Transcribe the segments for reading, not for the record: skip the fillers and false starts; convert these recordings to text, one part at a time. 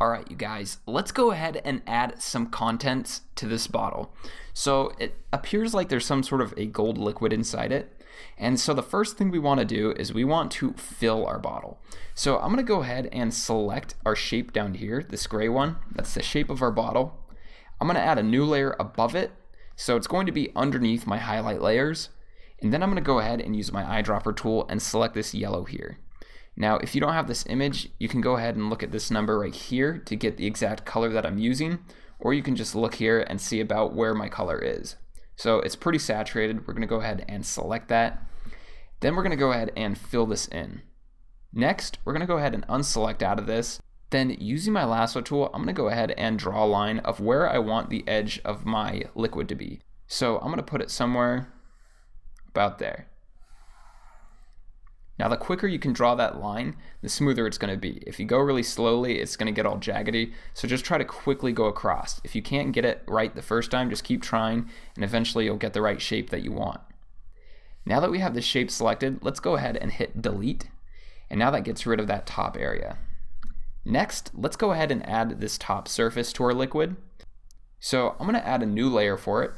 All right, you guys, let's go ahead and add some contents to this bottle. So it appears like there's some sort of a gold liquid inside it. And so the first thing we want to do is we want to fill our bottle. So I'm going to go ahead and select our shape down here, this gray one. That's the shape of our bottle. I'm going to add a new layer above it. So it's going to be underneath my highlight layers. And then I'm going to go ahead and use my eyedropper tool and select this yellow here. Now, if you don't have this image, you can go ahead and look at this number right here to get the exact color that I'm using, or you can just look here and see about where my color is. So it's pretty saturated. We're going to go ahead and select that. Then we're going to go ahead and fill this in. Next, we're going to go ahead and unselect out of this. Then using my lasso tool, I'm going to go ahead and draw a line of where I want the edge of my liquid to be. So I'm going to put it somewhere about there. Now, the quicker you can draw that line, the smoother it's going to be. If you go really slowly, it's going to get all jaggedy. So just try to quickly go across. If you can't get it right the first time, just keep trying, and eventually you'll get the right shape that you want. Now that we have the shape selected, let's go ahead and hit delete. And now that gets rid of that top area. Next, let's go ahead and add this top surface to our liquid. So I'm going to add a new layer for it.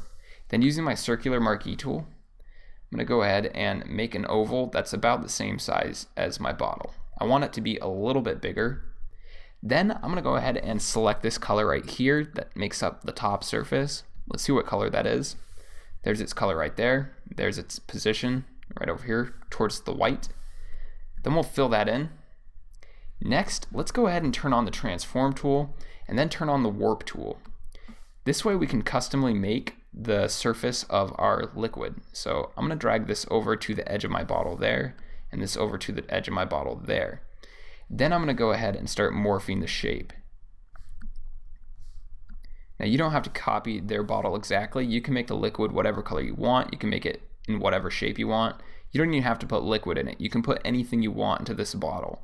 Then using my circular marquee tool, I'm going to go ahead and make an oval that's about the same size as my bottle. I want it to be a little bit bigger. Then I'm going to go ahead and select this color right here that makes up the top surface. Let's see what color that is. There's its color right there. There's its position right over here towards the white. Then we'll fill that in. Next, let's go ahead and turn on the transform tool and then turn on the warp tool. This way we can customly make the surface of our liquid. So I'm going to drag this over to the edge of my bottle there, and this over to the edge of my bottle there. Then I'm going to go ahead and start morphing the shape. Now you don't have to copy their bottle exactly. You can make the liquid whatever color you want. You can make it in whatever shape you want. You don't even have to put liquid in it. You can put anything you want into this bottle.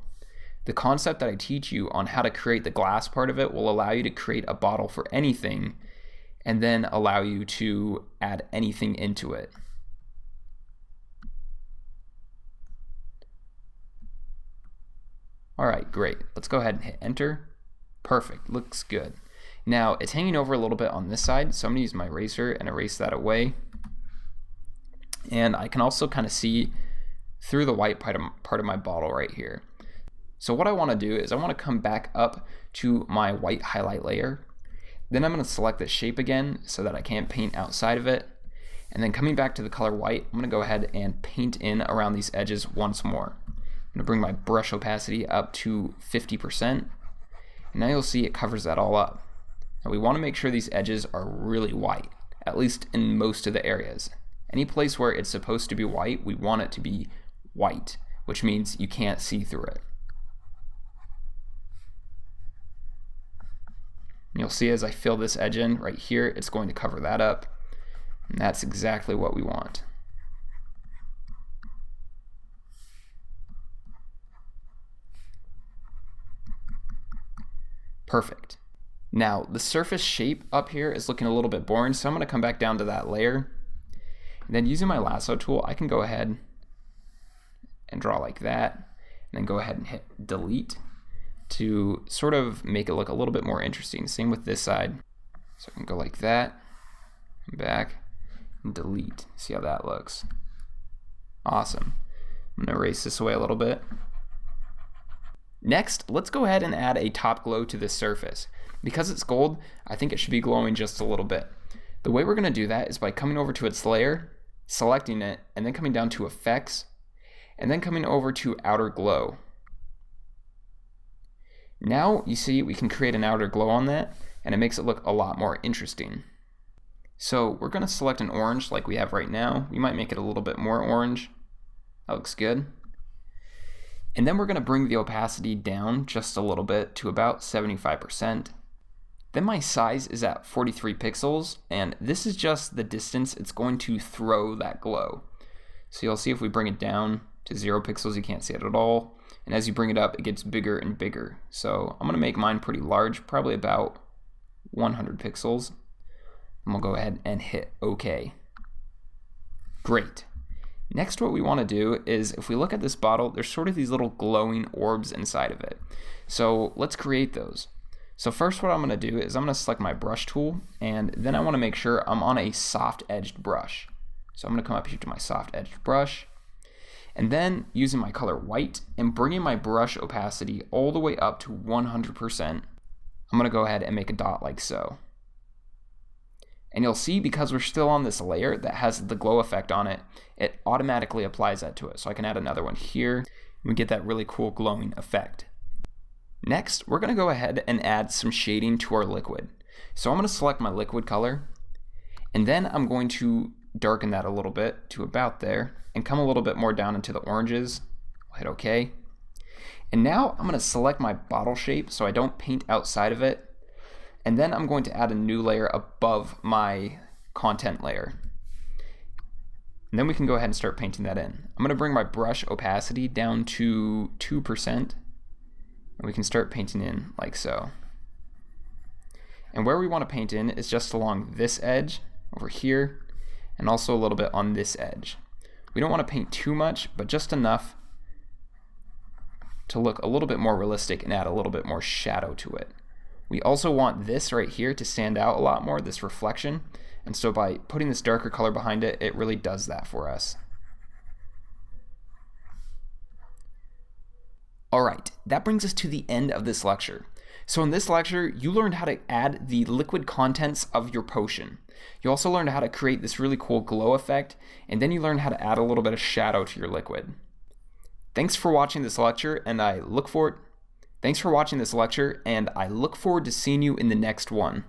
The concept that I teach you on how to create the glass part of it will allow you to create a bottle for anything and then allow you to add anything into it. All right, great. Let's go ahead and hit enter. Perfect, looks good. Now it's hanging over a little bit on this side, so I'm gonna use my eraser and erase that away. And I can also kind of see through the white part of my bottle right here. So what I wanna do is I wanna come back up to my white highlight layer. Then I'm going to select the shape again so that I can't paint outside of it. And then coming back to the color white, I'm going to go ahead and paint in around these edges once more. I'm going to bring my brush opacity up to 50%. And now you'll see it covers that all up. Now we want to make sure these edges are really white, at least in most of the areas. Any place where it's supposed to be white, we want it to be white, which means you can't see through it. You'll see as I fill this edge in right here, it's going to cover that up. And that's exactly what we want. Perfect. Now the surface shape up here is looking a little bit boring, so I'm going to come back down to that layer. And then using my lasso tool, I can go ahead and draw like that, and then go ahead and hit delete to sort of make it look a little bit more interesting. Same with this side. So I can go like that, back, and delete. See how that looks. Awesome. I'm gonna erase this away a little bit. Next, let's go ahead and add a top glow to this surface. Because it's gold, I think it should be glowing just a little bit. The way we're gonna do that is by coming over to its layer, selecting it, and then coming down to effects, and then coming over to outer glow. Now you see we can create an outer glow on that, and it makes it look a lot more interesting. So we're going to select an orange like we have right now. We might make it a little bit more orange. That looks good. And then we're going to bring the opacity down just a little bit to about 75%. Then my size is at 43 pixels, and this is just the distance it's going to throw that glow. So you'll see if we bring it down to 0 pixels, you can't see it at all. And as you bring it up, it gets bigger and bigger. So I'm going to make mine pretty large, probably about 100 pixels. And we'll go ahead and hit OK. Great. Next, what we want to do is, if we look at this bottle, there's sort of these little glowing orbs inside of it. So let's create those. So first what I'm going to do is I'm going to select my brush tool, and then I want to make sure I'm on a soft edged brush. So I'm going to come up here to my soft edged brush, and then using my color white and bringing my brush opacity all the way up to 100%, I'm going to go ahead and make a dot like so. And you'll see, because we're still on this layer that has the glow effect on it, it automatically applies that to it. So I can add another one here, and we get that really cool glowing effect. Next, we're going to go ahead and add some shading to our liquid. So I'm going to select my liquid color, and then I'm going to darken that a little bit to about there, and come a little bit more down into the oranges. I'll hit OK. And now I'm going to select my bottle shape so I don't paint outside of it, and then I'm going to add a new layer above my content layer. And then we can go ahead and start painting that in. I'm going to bring my brush opacity down to 2%. And we can start painting in like so. And where we want to paint in is just along this edge over here, and also a little bit on this edge. We don't want to paint too much, but just enough to look a little bit more realistic and add a little bit more shadow to it. We also want this right here to stand out a lot more, this reflection. And so by putting this darker color behind it, it really does that for us. Alright, that brings us to the end of this lecture. So in this lecture, you learned how to add the liquid contents of your potion. You also learned how to create this really cool glow effect, and then you learned how to add a little bit of shadow to your liquid. Thanks for watching this lecture, and I look forward to seeing you in the next one.